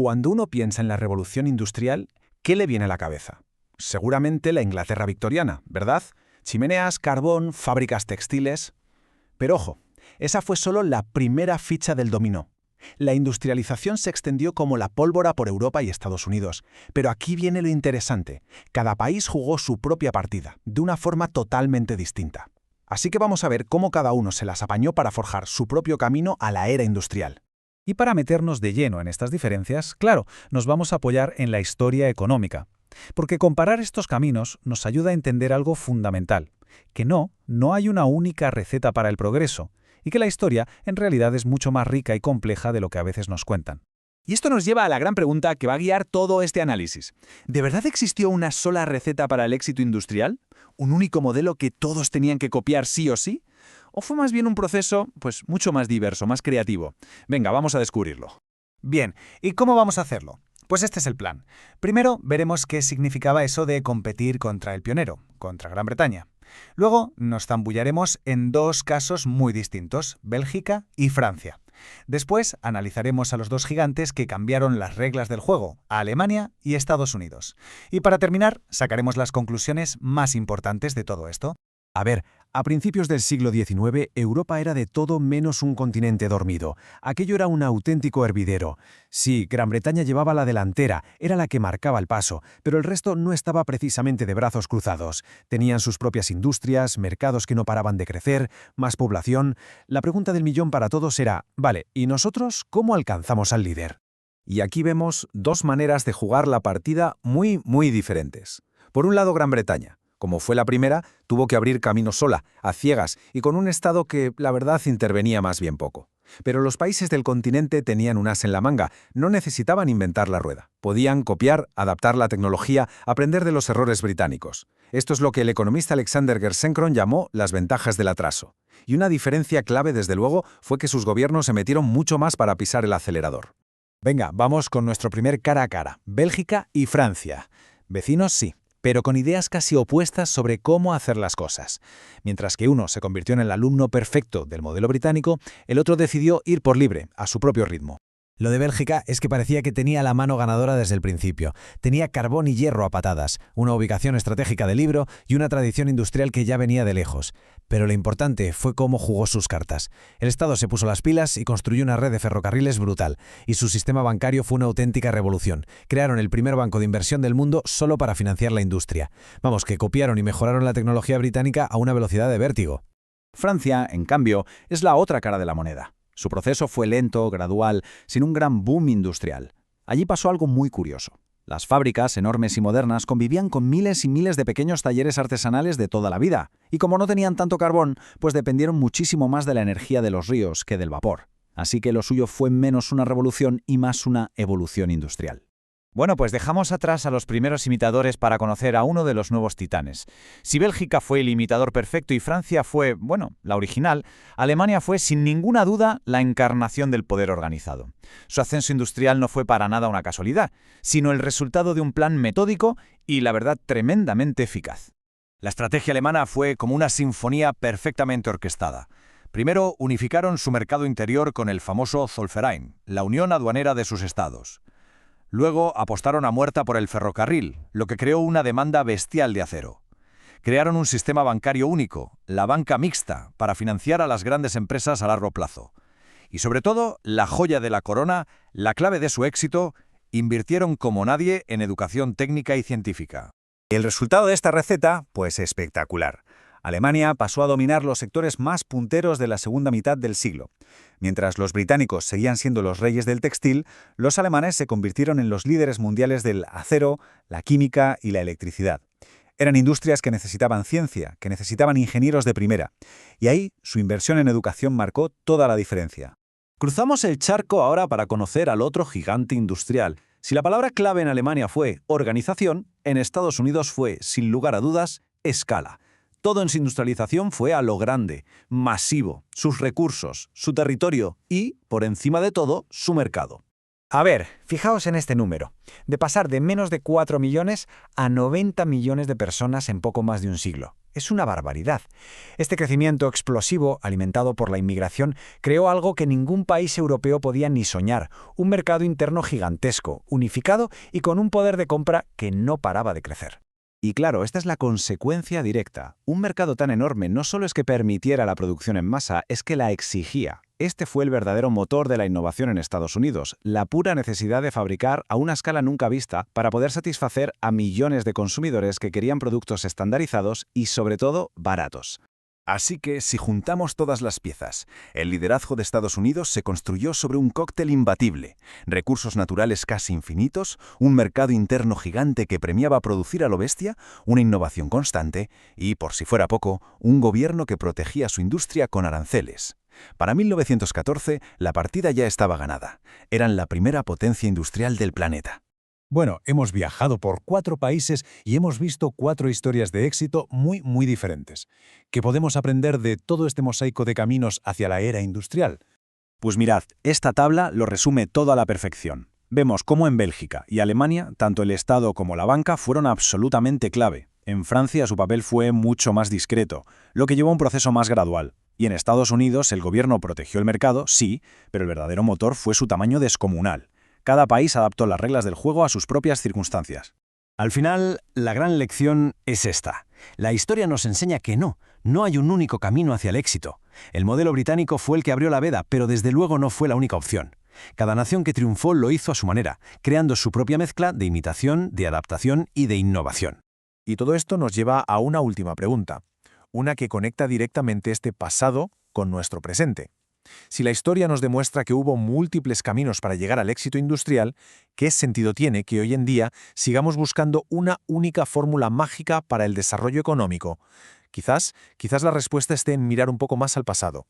Cuando uno piensa en la revolución industrial, ¿qué le viene a la cabeza? Seguramente la Inglaterra victoriana, ¿verdad? Chimeneas, carbón, fábricas textiles. Pero ojo, esa fue solo la primera ficha del dominó. La industrialización se extendió como la pólvora por Europa y Estados Unidos. Pero aquí viene lo interesante. Cada país jugó su propia partida, de una forma totalmente distinta. Así que vamos a ver cómo cada uno se las apañó para forjar su propio camino a la era industrial. Y para meternos de lleno en estas diferencias, claro, nos vamos a apoyar en la historia económica. Porque comparar estos caminos nos ayuda a entender algo fundamental, que no hay una única receta para el progreso, y que la historia en realidad es mucho más rica y compleja de lo que a veces nos cuentan. Y esto nos lleva a la gran pregunta que va a guiar todo este análisis. ¿De verdad existió una sola receta para el éxito industrial? ¿Un único modelo que todos tenían que copiar sí o sí? ¿O fue más bien un proceso, mucho más diverso, más creativo? Venga, vamos a descubrirlo. Bien, ¿y cómo vamos a hacerlo? Pues este es el plan. Primero veremos qué significaba eso de competir contra el pionero, contra Gran Bretaña. Luego nos zambullaremos en dos casos muy distintos, Bélgica y Francia. Después analizaremos a los dos gigantes que cambiaron las reglas del juego, a Alemania y Estados Unidos. Y para terminar, sacaremos las conclusiones más importantes de todo esto. A ver, a principios del siglo XIX, Europa era de todo menos un continente dormido. Aquello era un auténtico hervidero. Sí, Gran Bretaña llevaba la delantera, era la que marcaba el paso, pero el resto no estaba precisamente de brazos cruzados. Tenían sus propias industrias, mercados que no paraban de crecer, más población. La pregunta del millón para todos era, vale, ¿y nosotros cómo alcanzamos al líder? Y aquí vemos dos maneras de jugar la partida muy diferentes. Por un lado, Gran Bretaña. Como fue la primera, tuvo que abrir camino sola, a ciegas, y con un Estado que, la verdad, intervenía más bien poco. Pero los países del continente tenían un as en la manga, no necesitaban inventar la rueda. Podían copiar, adaptar la tecnología, aprender de los errores británicos. Esto es lo que el economista Alexander Gersenkron llamó las ventajas del atraso. Y una diferencia clave, desde luego, fue que sus gobiernos se metieron mucho más para pisar el acelerador. Venga, vamos con nuestro primer cara a cara, Bélgica y Francia. Vecinos sí, pero con ideas casi opuestas sobre cómo hacer las cosas. Mientras que uno se convirtió en el alumno perfecto del modelo británico, el otro decidió ir por libre, a su propio ritmo. Lo de Bélgica es que parecía que tenía la mano ganadora desde el principio. Tenía carbón y hierro a patadas, una ubicación estratégica de libro y una tradición industrial que ya venía de lejos. Pero lo importante fue cómo jugó sus cartas. El Estado se puso las pilas y construyó una red de ferrocarriles brutal. Y su sistema bancario fue una auténtica revolución. Crearon el primer banco de inversión del mundo solo para financiar la industria. Vamos, que copiaron y mejoraron la tecnología británica a una velocidad de vértigo. Francia, en cambio, es la otra cara de la moneda. Su proceso fue lento, gradual, sin un gran boom industrial. Allí pasó algo muy curioso. Las fábricas, enormes y modernas, convivían con miles y miles de pequeños talleres artesanales de toda la vida. Y como no tenían tanto carbón, pues dependieron muchísimo más de la energía de los ríos que del vapor. Así que lo suyo fue menos una revolución y más una evolución industrial. Bueno, pues dejamos atrás a los primeros imitadores para conocer a uno de los nuevos titanes. Si Bélgica fue el imitador perfecto y Francia fue, la original, Alemania fue sin ninguna duda la encarnación del poder organizado. Su ascenso industrial no fue para nada una casualidad, sino el resultado de un plan metódico y, la verdad, tremendamente eficaz. La estrategia alemana fue como una sinfonía perfectamente orquestada. Primero, unificaron su mercado interior con el famoso Zollverein, la unión aduanera de sus estados. Luego apostaron a muerta por el ferrocarril, lo que creó una demanda bestial de acero. Crearon un sistema bancario único, la banca mixta, para financiar a las grandes empresas a largo plazo. Y sobre todo, la joya de la corona, la clave de su éxito, invirtieron como nadie en educación técnica y científica. El resultado de esta receta, pues espectacular. Alemania pasó a dominar los sectores más punteros de la segunda mitad del siglo. Mientras los británicos seguían siendo los reyes del textil, los alemanes se convirtieron en los líderes mundiales del acero, la química y la electricidad. Eran industrias que necesitaban ciencia, que necesitaban ingenieros de primera. Y ahí su inversión en educación marcó toda la diferencia. Cruzamos el charco ahora para conocer al otro gigante industrial. Si la palabra clave en Alemania fue organización, en Estados Unidos fue, sin lugar a dudas, escala. Todo en su industrialización fue a lo grande, masivo, sus recursos, su territorio y, por encima de todo, su mercado. A ver, fijaos en este número. De pasar de menos de 4 millones a 90 millones de personas en poco más de un siglo. Es una barbaridad. Este crecimiento explosivo, alimentado por la inmigración, creó algo que ningún país europeo podía ni soñar, un mercado interno gigantesco, unificado y con un poder de compra que no paraba de crecer. Y claro, esta es la consecuencia directa. Un mercado tan enorme no solo es que permitiera la producción en masa, es que la exigía. Este fue el verdadero motor de la innovación en Estados Unidos, la pura necesidad de fabricar a una escala nunca vista para poder satisfacer a millones de consumidores que querían productos estandarizados y, sobre todo, baratos. Así que, si juntamos todas las piezas, el liderazgo de Estados Unidos se construyó sobre un cóctel imbatible, recursos naturales casi infinitos, un mercado interno gigante que premiaba producir a lo bestia, una innovación constante y, por si fuera poco, un gobierno que protegía su industria con aranceles. Para 1914, la partida ya estaba ganada. Eran la primera potencia industrial del planeta. Bueno, hemos viajado por 4 países y hemos visto 4 historias de éxito muy diferentes. ¿Qué podemos aprender de todo este mosaico de caminos hacia la era industrial? Pues mirad, esta tabla lo resume todo a la perfección. Vemos cómo en Bélgica y Alemania, tanto el Estado como la banca fueron absolutamente clave. En Francia su papel fue mucho más discreto, lo que llevó a un proceso más gradual. Y en Estados Unidos el gobierno protegió el mercado, sí, pero el verdadero motor fue su tamaño descomunal. Cada país adaptó las reglas del juego a sus propias circunstancias. Al final, la gran lección es esta. La historia nos enseña que no hay un único camino hacia el éxito. El modelo británico fue el que abrió la veda, pero desde luego no fue la única opción. Cada nación que triunfó lo hizo a su manera, creando su propia mezcla de imitación, de adaptación y de innovación. Y todo esto nos lleva a una última pregunta, una que conecta directamente este pasado con nuestro presente. Si la historia nos demuestra que hubo múltiples caminos para llegar al éxito industrial, ¿qué sentido tiene que hoy en día sigamos buscando una única fórmula mágica para el desarrollo económico? Quizás la respuesta esté en mirar un poco más al pasado.